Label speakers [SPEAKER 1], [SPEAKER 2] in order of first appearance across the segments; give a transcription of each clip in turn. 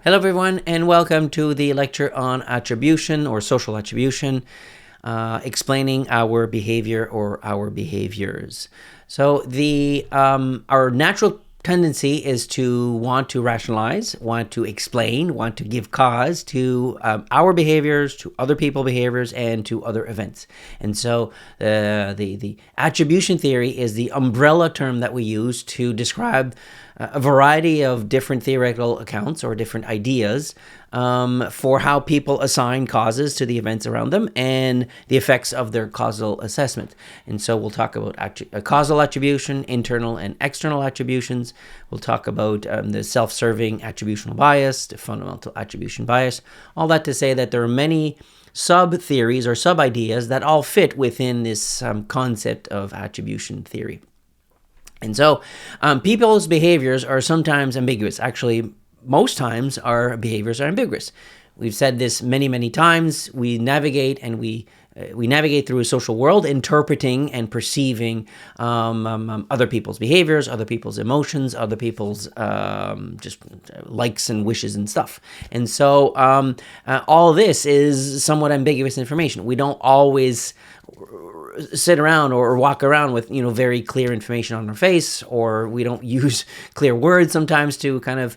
[SPEAKER 1] Hello everyone and welcome to the lecture on attribution or social attribution, explaining our behavior or our behaviors. So our natural tendency is to want to rationalize, want to explain, want to give cause to our behaviors, to other people's behaviors, and to other events. And so the attribution theory is the umbrella term that we use to describe a variety of different theoretical accounts or different ideas for how people assign causes to the events around them and the effects of their causal assessment. And so we'll talk about causal attribution, internal and external attributions. We'll talk about the self-serving attributional bias, the fundamental attribution bias. All that to say that there are many sub-theories or sub-ideas that all fit within this concept of attribution theory. And so people's behaviors are sometimes ambiguous. Actually, most times our behaviors are ambiguous. We've said this many, many times. We navigate and we navigate through a social world, interpreting and perceiving other people's behaviors, other people's emotions, other people's just likes and wishes and stuff. And so all this is somewhat ambiguous information. We don't always sit around or walk around with very clear information on our face, or we don't use clear words sometimes to kind of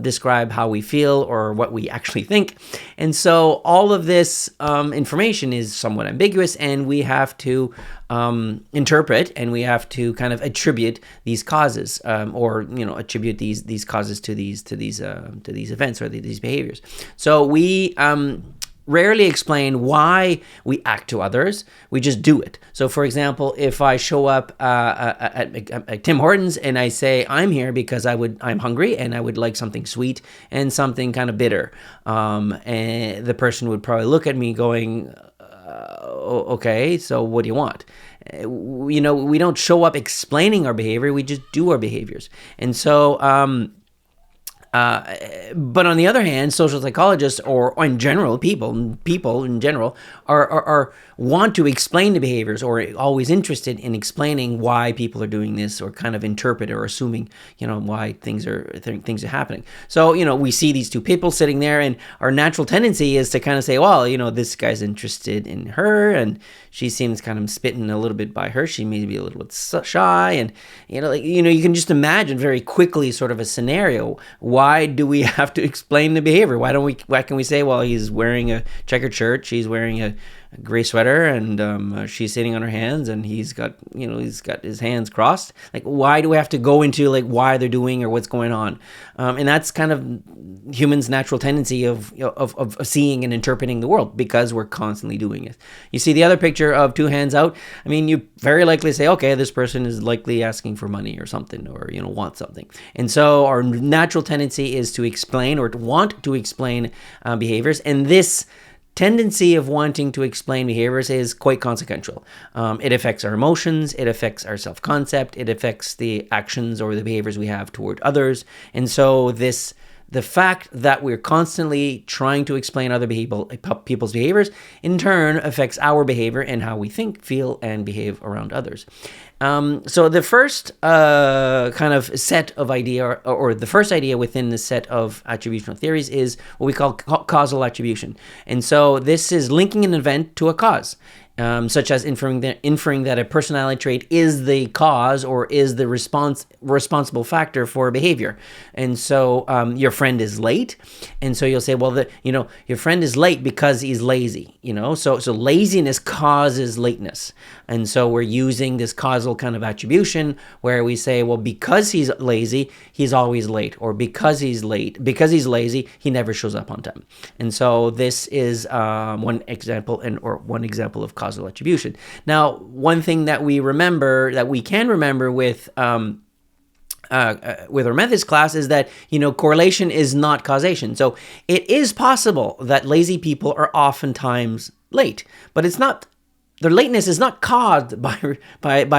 [SPEAKER 1] describe how we feel or what we actually think. And so all of this information is somewhat ambiguous, and we have to interpret, and we have to kind of attribute these causes, or attribute these causes to these events or these behaviors. So we rarely explain why we act to others. We just do it. So for example, if I show up at Tim Hortons and I say I'm here because I'm hungry and I would like something sweet and something kind of bitter, and the person would probably look at me going, okay, so what do you want? We don't show up explaining our behavior, we just do our behaviors. And so but on the other hand, social psychologists, or in general, people in general, are want to explain the behaviors, or always interested in explaining why people are doing this, or kind of interpret or assuming, why things are happening. So, we see these two people sitting there, and our natural tendency is to kind of say, well, this guy's interested in her, and she seems kind of spitting a little bit by her. She may be a little bit shy, and you can just imagine very quickly sort of a scenario. Why do we have to explain the behavior? Why can we say, well, he's wearing a checkered shirt, she's wearing a gray sweater, and she's sitting on her hands, and he's got his hands crossed. Like, why do we have to go into why they're doing or what's going on? And that's kind of humans' natural tendency of seeing and interpreting the world, because we're constantly doing it. You see the other picture of two hands out. I mean, you very likely say, okay, this person is likely asking for money or something, or wants something. And so our natural tendency is to explain, or to want to explain behaviors, and this tendency of wanting to explain behaviors is quite consequential. It affects our emotions, it affects our self-concept, it affects the actions or the behaviors we have toward others. And so the fact that we're constantly trying to explain other people's behaviors, in turn, affects our behavior and how we think, feel, and behave around others. So the first kind of set of idea, or the first idea within the set of attributional theories, is what we call causal attribution. And so this is linking an event to a cause. Such as inferring that a personality trait is the cause or is the responsible factor for behavior. And so your friend is late, and so you'll say, well, your friend is late because he's lazy. So laziness causes lateness, and so we're using this causal kind of attribution where we say, well, because he's lazy, he's always late, or because he's lazy, he never shows up on time. And so this is one example of causal attribution. Now, one thing that we can remember with our methods class is that correlation is not causation. So it is possible that lazy people are oftentimes late, but it's not. Their lateness is not caused by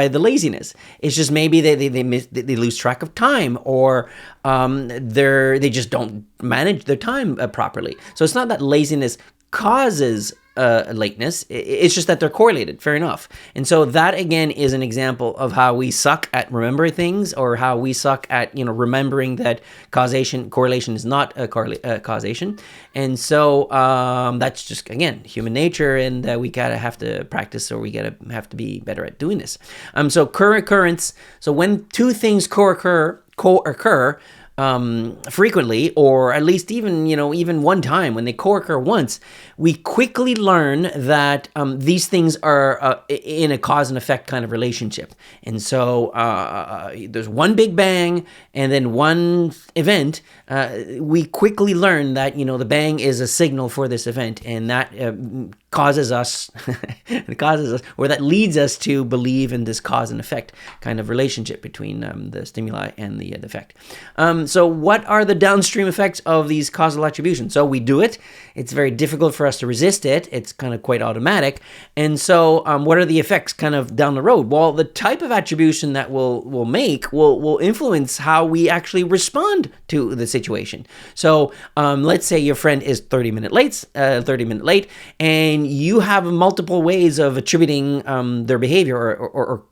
[SPEAKER 1] the laziness. It's just maybe they lose track of time, or they just don't manage their time properly. So it's not that laziness causes lateness. It's just that they're correlated. Fair enough. And so that again is an example of how we suck at remembering things, or how we suck at remembering that correlation is not a causation. And so that's just again human nature, and we gotta have to practice, or we have to be better at doing this. So co-occurrence. So when two things co-occur frequently, or at least even one time, when they co-occur once, we quickly learn that these things are in a cause and effect kind of relationship. And so there's one big bang and then one event. We quickly learn that the bang is a signal for this event, and that causes us, or that leads us to believe in this cause and effect kind of relationship between the stimuli and the effect. So what are the downstream effects of these causal attributions? So we do it. It's very difficult for us to resist it. It's kind of quite automatic. And so what are the effects kind of down the road? Well, the type of attribution that we'll make will influence how we actually respond to the situation. So let's say your friend is 30 minutes late, and you have multiple ways of attributing their behavior, or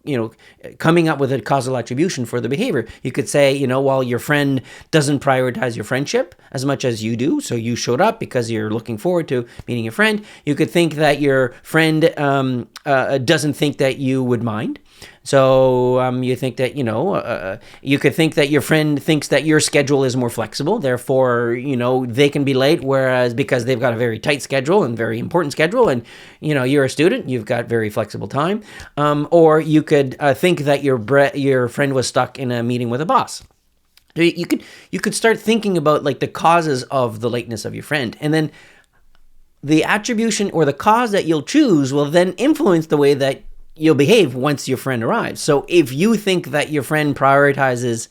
[SPEAKER 1] coming up with a causal attribution for the behavior. You could say, while your friend doesn't prioritize your friendship as much as you do, so you showed up because you're looking forward to meeting your friend, you could think that your friend doesn't think that you would mind. So you think that, you could think that your friend thinks that your schedule is more flexible. Therefore, they can be late, whereas because they've got a very tight schedule and very important schedule, and, you're a student, you've got very flexible time. Or you could think that your friend was stuck in a meeting with a boss. You could start thinking about like the causes of the lateness of your friend, and then the attribution or the cause that you'll choose will then influence the way that you'll behave once your friend arrives. So if you think that your friend doesn't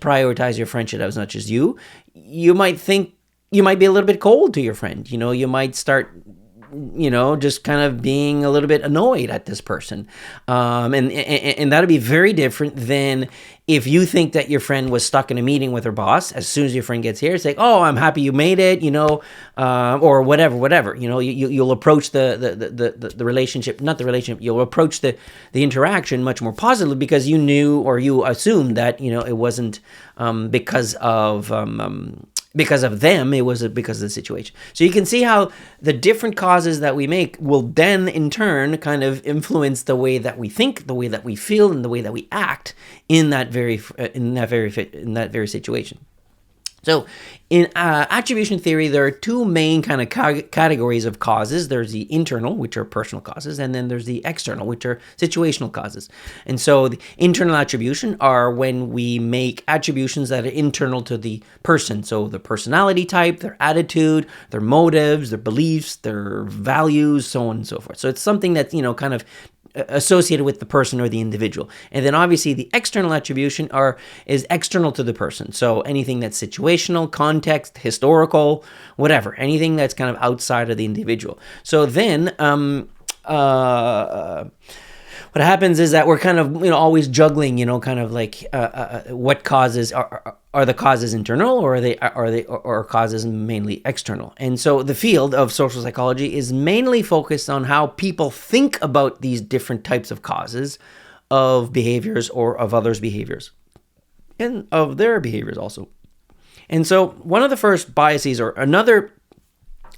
[SPEAKER 1] prioritize your friendship as much as you might think you might be a little bit cold to your friend. You might start just kind of being a little bit annoyed at this person. And that'll be very different than if you think that your friend was stuck in a meeting with her boss. As soon as your friend gets here, it's like, oh, I'm happy you made it, or whatever. You'll approach the relationship, not the relationship, you'll approach the interaction much more positively, because you knew, or you assumed that, it wasn't because of them, it was because of the situation. So you can see how the different causes that we make will then in turn kind of influence the way that we think, the way that we feel, and the way that we act in that very situation. So in attribution theory, there are two main kind of categories of causes. There's the internal, which are personal causes, and then there's the external, which are situational causes. And so the internal attribution are when we make attributions that are internal to the person. So the personality type, their attitude, their motives, their beliefs, their values, so on and so forth. So it's something that's, kind of associated with the person or the individual. And then obviously the external attribution is external to the person. So anything that's situational, context, historical, whatever, anything that's kind of outside of the individual. So then what happens is that we're kind of always juggling, kind of like what causes are the causes internal, or are causes mainly external? And so the field of social psychology is mainly focused on how people think about these different types of causes of behaviors, or of others' behaviors, and of their behaviors also. And so one of the first biases, or another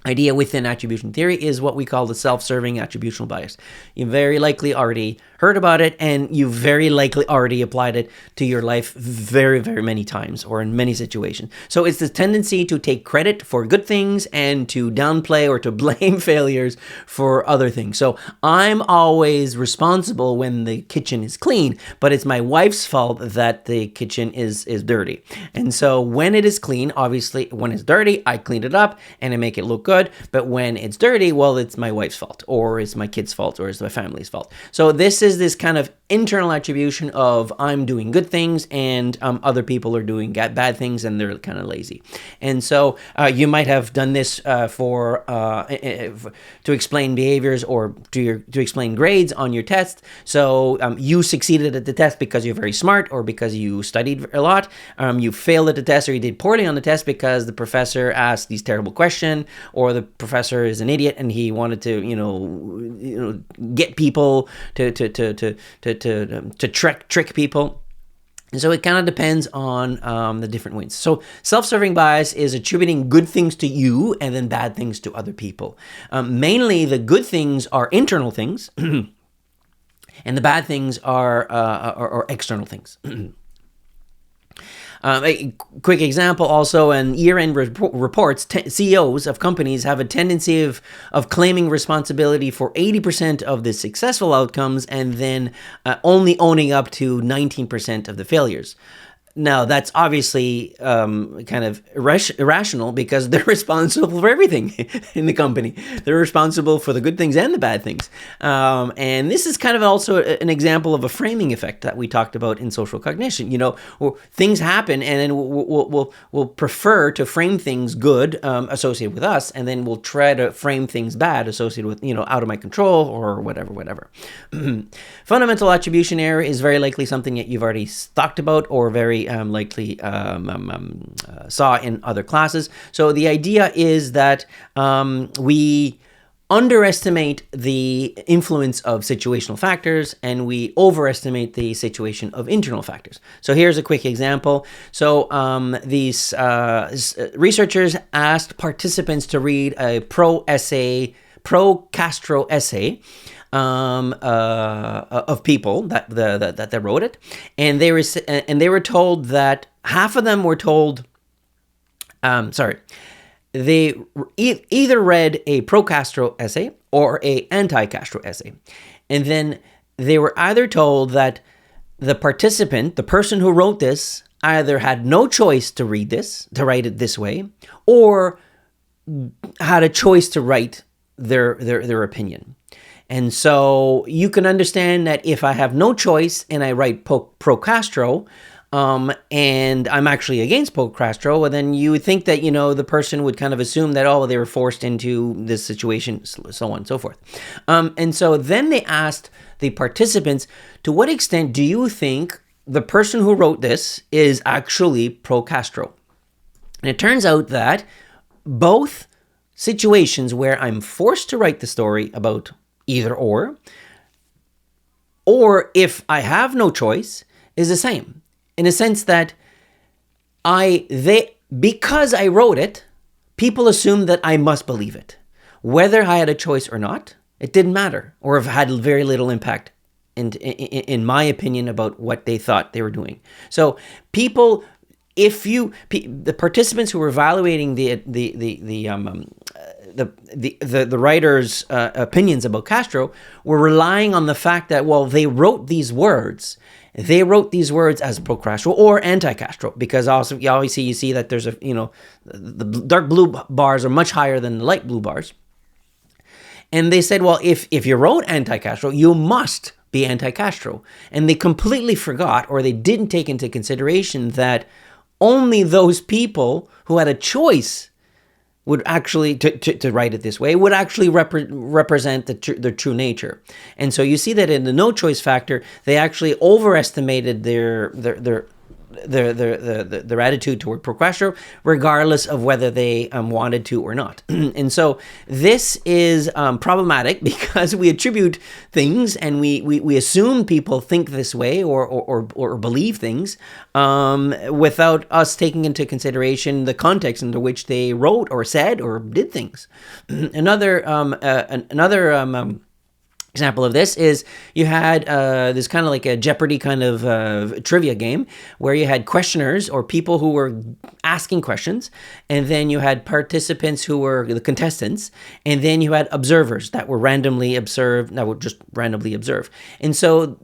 [SPEAKER 1] idea within attribution theory, is what we call the self-serving attributional bias. You very likely already heard about it, and you very likely already applied it to your life very, very many times, or in many situations. So it's the tendency to take credit for good things and to downplay or to blame failures for other things. So I'm always responsible when the kitchen is clean, but it's my wife's fault that the kitchen is dirty. And so when it is clean, obviously when it's dirty, I clean it up and I make it look good. But when it's dirty, well, it's my wife's fault, or it's my kid's fault, or it's my family's fault. So this is this kind of internal attribution of I'm doing good things, and other people are doing bad things, and they're kind of lazy. And so you might have done this to explain behaviors, or to explain grades on your test. So you succeeded at the test because you're very smart, or because you studied a lot. You failed at the test, or you did poorly on the test because the professor asked these terrible questions, or the professor is an idiot and he wanted to, get people to trick people. And so it kind of depends on the different ways. So self-serving bias is attributing good things to you and then bad things to other people. Mainly the good things are internal things and the bad things are external things. A quick example also, in year-end reports, CEOs of companies have a tendency of claiming responsibility for 80% of the successful outcomes and then only owning up to 19% of the failures. Now, that's obviously kind of irrational because they're responsible for everything in the company. They're responsible for the good things and the bad things. And this is kind of also an example of a framing effect that we talked about in social cognition. Things happen and then we'll prefer to frame things good associated with us, and then we'll try to frame things bad associated with, out of my control or whatever. Fundamental attribution error is very likely something that you've already talked about or very likely saw in other classes. So the idea is that we underestimate the influence of situational factors and we overestimate the situation of internal factors. So here's a quick example. So these researchers asked participants to read a pro-Castro essay of people that wrote it, and they were told that half of them were told, they either read a pro-Castro essay or a anti-Castro essay, and then they were either told that the participant, the person who wrote this, either had no choice to write it this way, or had a choice to write their opinion. And so you can understand that if I have no choice and I write pro-Castro, and I'm actually against pro-Castro, well, then you would think that, the person would kind of assume that, they were forced into this situation, so on and so forth. And so then they asked the participants, to what extent do you think the person who wrote this is actually pro-Castro? And it turns out that both situations where I'm forced to write the story about either or if I have no choice, is the same. In a sense that because I wrote it, people assume that I must believe it. Whether I had a choice or not, it didn't matter, or have had very little impact in my opinion about what they thought they were doing. So people, the participants who were evaluating the writer's opinions about Castro were relying on the fact that, they wrote these words. They wrote these words as pro-Castro or anti-Castro, because also obviously you see that there's the dark blue bars are much higher than the light blue bars. And they said, if you wrote anti-Castro, you must be anti-Castro. And they completely forgot, or they didn't take into consideration, that only those people who had a choice would actually, to write it this way, would actually represent their true nature. And so you see that in the no choice factor, they actually overestimated their attitude toward pro-Castro, regardless of whether they wanted to or not. And so this is problematic because we attribute things and we assume people think this way or believe things without us taking into consideration the context into which they wrote or said or did things. Another example of this is you had this kind of like a Jeopardy kind of trivia game where you had questioners or people who were asking questions, and then you had participants who were the contestants, and then you had observers that would just randomly observe. And so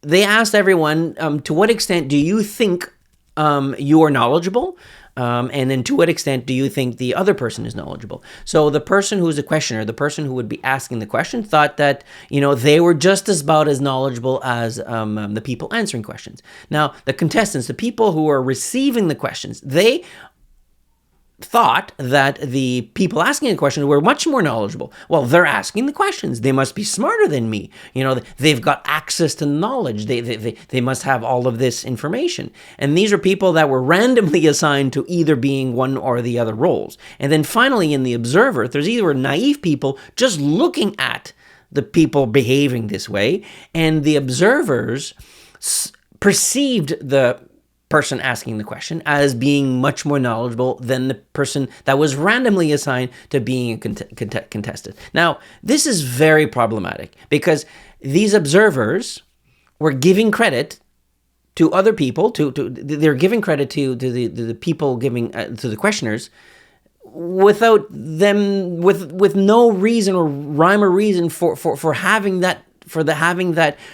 [SPEAKER 1] they asked everyone, to what extent do you think you are knowledgeable? And then to what extent do you think the other person is knowledgeable? So the person who's a questioner, the person who would be asking the question, thought that, they were just about as knowledgeable as the people answering questions. Now, the contestants, the people who are receiving the questions, they thought that the people asking the questions were much more knowledgeable. Well, they're asking the questions. They must be smarter than me. They've got access to knowledge. They must have all of this information. And these are people that were randomly assigned to either being one or the other roles. And then finally, in the observer, there's either naive people just looking at the people behaving this way, and the observers perceived the person asking the question as being much more knowledgeable than the person that was randomly assigned to being a contestant. Now, this is very problematic because these observers were giving credit to other people. They're giving credit to the people giving to the questioners without them with no reason or rhyme or reason for having that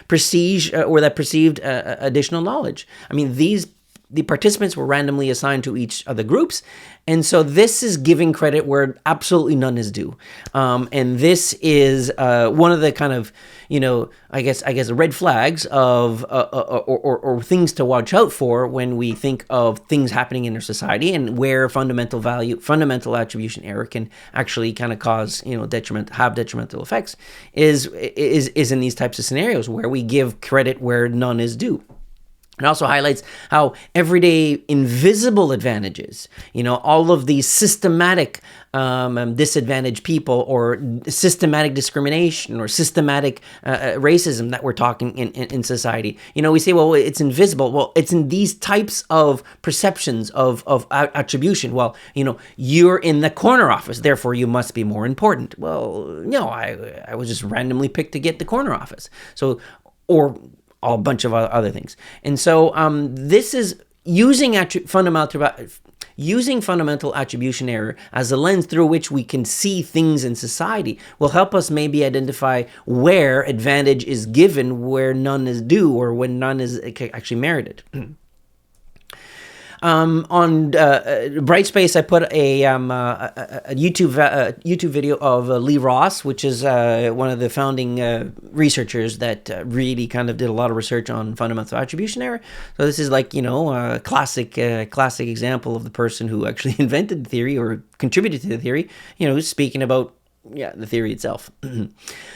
[SPEAKER 1] prestige or that perceived additional knowledge. I mean, the participants were randomly assigned to each of the groups, and so this is giving credit where absolutely none is due. And this is one of the kind of, I guess red flags of or things to watch out for when we think of things happening in our society and where fundamental attribution error can actually kind of cause detrimental effects is in these types of scenarios where we give credit where none is due. It also highlights how everyday invisible advantages, all of these systematic disadvantaged people or systematic discrimination or systematic racism that we're talking in society. We say, well, it's invisible. Well, it's in these types of perceptions of attribution. Well, you're in the corner office, therefore you must be more important. Well, no, I was just randomly picked to get the corner office. So, or a bunch of other things. And so this is using fundamental attribution error as a lens through which we can see things in society will help us maybe identify where advantage is given, where none is due, or when none is actually merited. On Brightspace, I put a YouTube video of Lee Ross, which is one of the founding researchers that really kind of did a lot of research on fundamental attribution error. So this is like a classic example of the person who actually invented the theory or contributed to the theory. Speaking about the theory itself.